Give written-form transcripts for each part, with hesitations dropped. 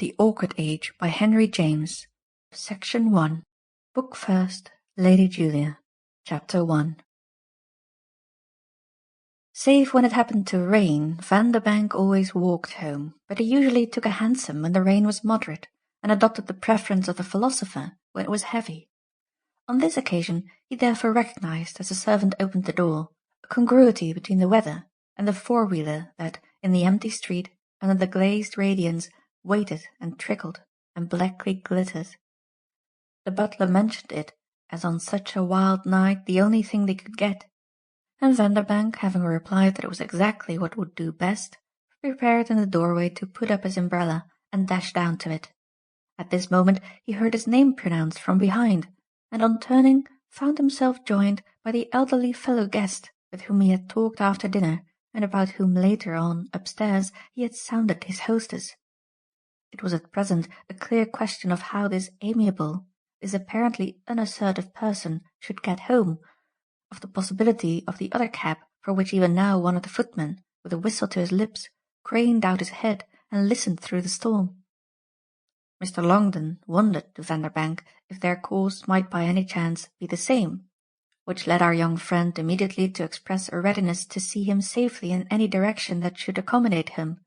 The Awkward Age by Henry James. Section 1. Book First, Lady Julia. Chapter 1. Save when it happened to rain, Vanderbank always walked home, but he usually took a hansom when the rain was moderate, and adopted the preference of the philosopher when it was heavy. On this occasion he therefore recognized, as the servant opened the door, a congruity between the weather and the four-wheeler that, in the empty street, under the glazed radiance, waited and trickled and blackly glittered. The butler mentioned it as on such a wild night the only thing they could get, and Vanderbank, having replied that it was exactly what would do best, prepared in the doorway to put up his umbrella and dash down to it. At this moment he heard his name pronounced from behind, and on turning found himself joined by the elderly fellow guest with whom he had talked after dinner, and about whom later on upstairs he had sounded his hostess. It was at present a clear question of how this amiable, this apparently unassertive person should get home, of the possibility of the other cab, for which even now one of the footmen, with a whistle to his lips, craned out his head and listened through the storm. Mr. Longdon wondered to Vanderbank if their course might by any chance be the same, which led our young friend immediately to express a readiness to see him safely in any direction that should accommodate him.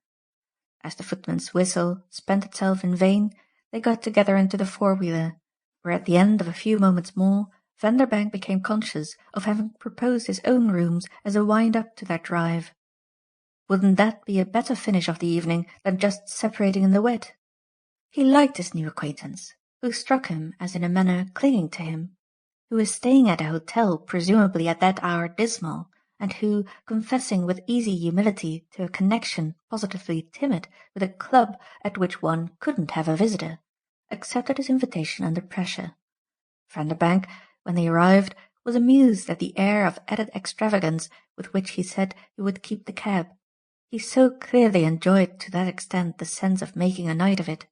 As the footman's whistle spent itself in vain, they got together into the four-wheeler, where at the end of a few moments more Vanderbank became conscious of having proposed his own rooms as a wind-up to their drive. Wouldn't that be a better finish of the evening than just separating in the wet? He liked his new acquaintance, who struck him as in a manner clinging to him, who was staying at a hotel presumably at that hour dismal, and who, confessing with easy humility to a connection positively timid with a club at which one couldn't have a visitor, accepted his invitation under pressure. Vanderbank, when they arrived, was amused at the air of added extravagance with which he said he would keep the cab. He so clearly enjoyed to that extent the sense of making a night of it.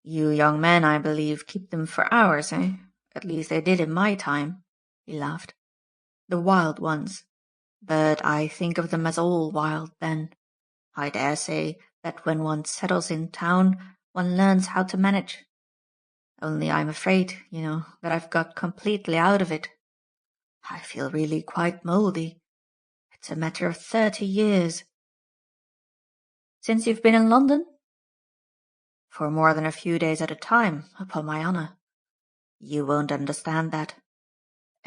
"You young men, I believe, keep them for hours, eh? At least they did in my time," he laughed. "The wild ones. But I think of them as all wild then. I dare say that when one settles in town one learns how to manage. Only I'm afraid, you know, that I've got completely out of it. I feel really quite mouldy. It's a matter of 30 years. "Since you've been in London?" "For more than a few days at a time, upon my honour. You won't understand that.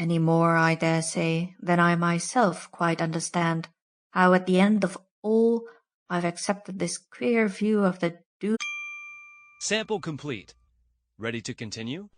Any more, I dare say, than I myself quite understand how at the end of all I've accepted this queer view of the Sample complete. Ready to continue?